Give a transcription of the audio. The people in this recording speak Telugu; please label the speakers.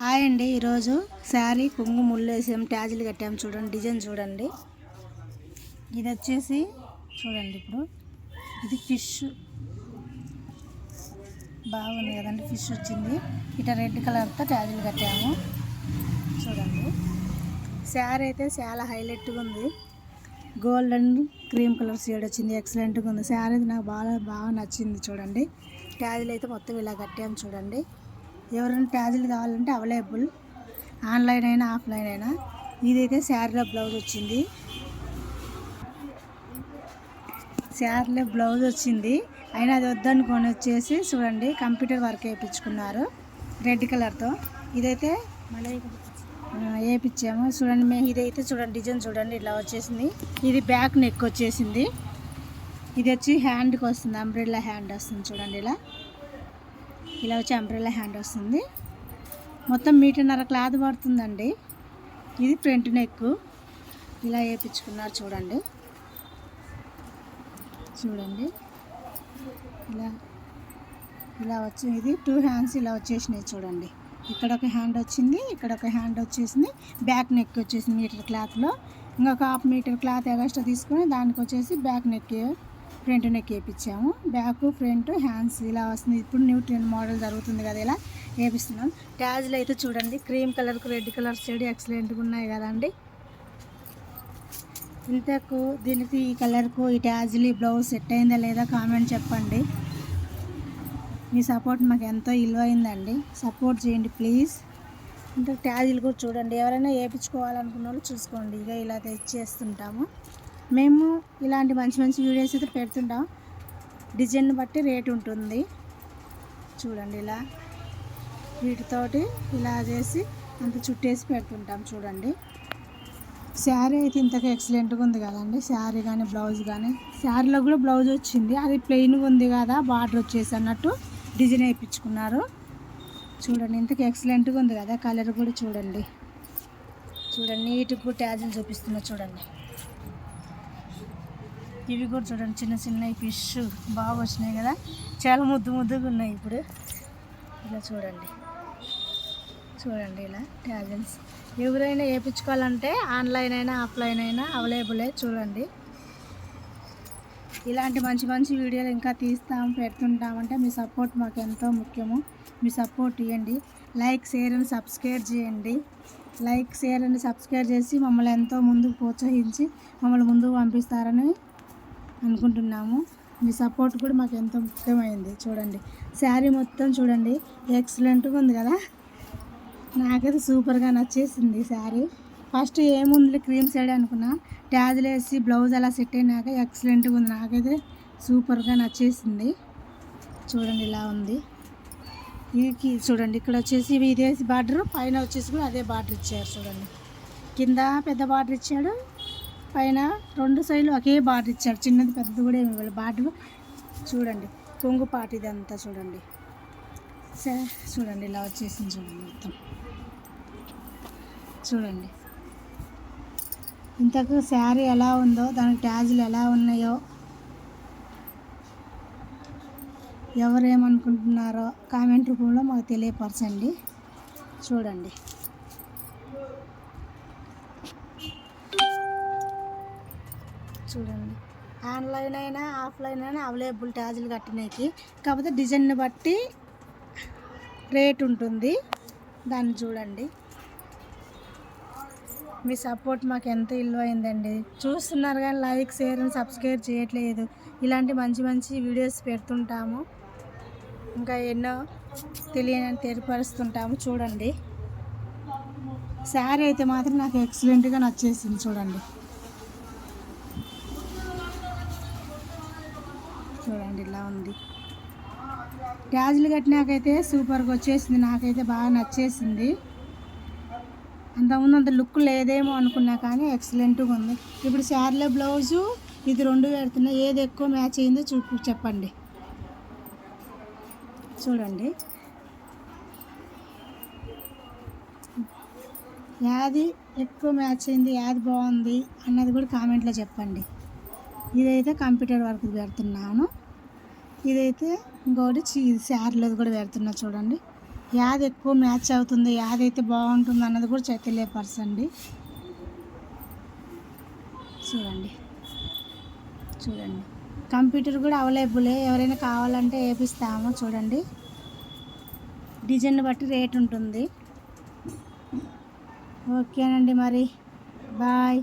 Speaker 1: హాయ్ అండి. ఈరోజు శారీ కొంగు ముళ్ళు వేసాం, ట్యాజీలు కట్టాము. చూడండి డిజైన్ చూడండి. ఇది వచ్చేసి చూడండి, ఇప్పుడు ఇది ఫిష్ బాగుంది కదండి. ఫిష్ వచ్చింది, ఇట్లా రెడ్ కలర్తో ట్యాజీలు కట్టాము. చూడండి శారీ అయితే చాలా హైలైట్గా ఉంది. Gold and cream colour shade వచ్చింది, ఎక్సలెంట్గా ఉంది. శారీ నాకు బాగా నచ్చింది. చూడండి ట్యాజీలు అయితే మొత్తం ఇలా కట్టాము. చూడండి ఎవరైనా ట్యాజీలు కావాలంటే అవైలబుల్, ఆన్లైన్ అయినా ఆఫ్లైన్ అయినా. ఇదైతే శారీలో బ్లౌజ్ వచ్చింది. శారీలో బ్లౌజ్ వచ్చింది అయినా అది వద్దనుకొని వచ్చేసి చూడండి కంప్యూటర్ వర్క్ వేయించుకున్నారు రెడ్ కలర్తో. ఇదైతే మళ్ళీ వేయించాము. చూడండి మేము ఇదైతే చూడండి డిజైన్ చూడండి ఇట్లా వచ్చేసింది. ఇది బ్యాక్ నెక్ వచ్చేసింది. ఇది వచ్చి హ్యాండ్కి వస్తుంది, అంబ్రెల్లా హ్యాండ్ వస్తుంది. చూడండి ఇలా వచ్చి అంబ్రెల్లా హ్యాండ్ వస్తుంది. మొత్తం 1.5 మీటర్ క్లాత్ పడుతుందండి. ఇది ఫ్రంట్ నెక్ ఇలా వేయించుకున్నారు. చూడండి ఇలా వచ్చి ఇది 2 హ్యాండ్స్ ఇలా వచ్చేసినాయి. చూడండి ఇక్కడ ఒక హ్యాండ్ వచ్చింది, ఇక్కడ ఒక హ్యాండ్ వచ్చేసింది. బ్యాక్ నెక్ వచ్చేసింది మీటర్ క్లాత్లో. ఇంకొక 1/2 మీటర్ క్లాత్ ఎక్స్ట్రా తీసుకొని దానికి వచ్చేసి బ్యాక్ నెక్ ఫ్రంట్ నెక్ వేయించాము. బ్యాక్ ఫ్రంట్ హ్యాండ్స్ ఇలా వస్తుంది. ఇప్పుడు న్యూ ట్రెండ్ మోడల్ జరుగుతుంది కదా, ఇలా వేపిస్తున్నాం. ట్యాజ్లు అయితే చూడండి క్రీమ్ కలర్కు రెడ్ కలర్ షేడ్ ఎక్సలెంట్గా ఉన్నాయి కదండి. ఇంతకు దీనికి ఈ కలర్కు ఈ ట్యాజ్లు ఈ బ్లౌజ్ సెట్ అయిందా లేదా కామెంట్ చెప్పండి. మీ సపోర్ట్ మాకు ఎంతో విలువైందండి, సపోర్ట్ చేయండి ప్లీజ్. ఇంత ట్యాజీలు కూడా చూడండి, ఎవరైనా వేయించుకోవాలనుకున్న వాళ్ళు చూసుకోండి. ఇక ఇలా తెచ్చేస్తుంటాము మేము. ఇలాంటి మంచి మంచి వీడియోస్ అయితే పెడుతుంటాం. డిజైన్ బట్టి రేట్ ఉంటుంది. చూడండి ఇలా వీటితోటి ఇలా చేసి అంత చుట్టేసి పెడుతుంటాం. చూడండి శారీ అయితే ఇంతకు ఎక్సలెంట్గా ఉంది కదండి. శారీ కానీ బ్లౌజ్ కానీ, శారీలో కూడా బ్లౌజ్ వచ్చింది, అది ప్లెయిన్గా ఉంది కదా, బార్డర్ వచ్చేసి అన్నట్టు డిజైన్ వేయించుకున్నారు. చూడండి ఇంతకు ఎక్సలెంట్గా ఉంది కదా. కలర్ కూడా చూడండి నీట్గా కూడా ట్యాజీలు చూపిస్తున్నా. చూడండి ఇవి కూడా చూడండి చిన్న చిన్న ఫిష్ బాగా వచ్చినాయి కదా, చాలా ముద్దుగా ఉన్నాయి. ఇప్పుడు ఇలా చూడండి ఇలా ట్యాజల్స్ ఎవరైనా వేయించుకోవాలంటే ఆన్లైన్ అయినా ఆఫ్లైన్ అయినా అవైలబులే. చూడండి ఇలాంటి మంచి మంచి వీడియోలు ఇంకా పెడుతుంటామంటే మీ సపోర్ట్ మాకు ఎంతో ముఖ్యము. మీ సపోర్ట్ ఇవ్వండి. లైక్ షేర్ అండ్ సబ్స్క్రైబ్ చేయండి. లైక్ షేర్ అండ్ సబ్స్క్రైబ్ చేసి మమ్మల్ని ఎంతో ముందుకు ప్రోత్సహించి మమ్మల్ని ముందుకు పంపిస్తారని అనుకుంటున్నాము. మీ సపోర్ట్ కూడా మాకు ఎంతో ముఖ్యమైంది. చూడండి శారీ మొత్తం చూడండి ఎక్సలెంట్గా ఉంది కదా. నాకైతే సూపర్గా నచ్చేసింది శారీ. ఫస్ట్ ఏముంది క్రీమ్ సైడ్ అనుకున్నా, ట్యాజ్లు వేసి బ్లౌజ్ అలా సెట్ అయినాక ఎక్సలెంట్గా ఉంది. నాకైతే సూపర్గా నచ్చేసింది. చూడండి ఇలా ఉంది. ఇది చూడండి ఇక్కడ వచ్చేసి ఇదే బార్డర్, పైన వచ్చేసి కూడా అదే బార్డర్ ఇచ్చారు. చూడండి కింద పెద్ద బార్డర్ ఇచ్చాడు, పైన 2 సైడ్లు ఒకే బార్డర్ ఇచ్చాడు. చిన్నది పెద్దది కూడా ఏమి ఇవ్వాలి బార్డర్. చూడండి కొంగు పాటు ఇదంతా చూడండి. చూడండి ఇలా వచ్చేసింది. చూడండి మొత్తం చూడండి. ఇంతకు శారీ ఎలా ఉందో, దానికి ట్యాజీలు ఎలా ఉన్నాయో, ఎవరేమనుకుంటున్నారో కామెంట్ రూపంలో మాకు తెలియపరచండి. చూడండి ఆన్లైన్ అయినా ఆఫ్లైన్ అయినా అవైలబుల్ ట్యాజీలు కట్టినాయి. కాకపోతే డిజైన్ని బట్టి రేట్ ఉంటుంది, దాన్ని చూడండి. మీ సపోర్ట్ మాకు ఎంత విలువైందండి. చూస్తున్నారు కానీ లైక్ షేర్ అండ్ సబ్స్క్రైబ్ చేయట్లేదు. ఇలాంటి మంచి మంచి వీడియోస్ పెడుతుంటాము, ఇంకా ఎన్నో తెలియని తెలియపరుస్తుంటాము. చూడండి శారీ అయితే మాత్రం నాకు ఎక్సలెంట్గా నచ్చేసింది. చూడండి ఇలా ఉంది. ట్యాజీలు కట్టినాకైతే సూపర్గా వచ్చేసింది. నాకైతే బాగా నచ్చేసింది. అంతకుముందు అంత లుక్ లేదేమో అనుకున్నా కానీ ఎక్సలెంట్గా ఉంది. ఇప్పుడు శారీలో బ్లౌజు ఇది 2 పెడుతున్నా, ఏది ఎక్కువ మ్యాచ్ అయిందో చెప్పండి. చూడండి యాది ఎక్కువ మ్యాచ్ అయింది, యాది బాగుంది అన్నది కూడా కామెంట్లో చెప్పండి. ఇదైతే కంప్యూటర్ వర్క్ పెడుతున్నాను, ఇదైతే ఇంకోటి శారీలో కూడా పెడుతున్నా. చూడండి యాది ఎక్కువ మ్యాచ్ అవుతుంది, యాదైతే బాగుంటుంది అన్నది కూడా తెలియపరచండి. చూడండి చూడండి కంప్యూటర్ కూడా అవైలబులే, ఎవరైనా కావాలంటే వేపిస్తాము. చూడండి డిజైన్ బట్టి రేట్ ఉంటుంది. ఓకేనండి మరి బాయ్.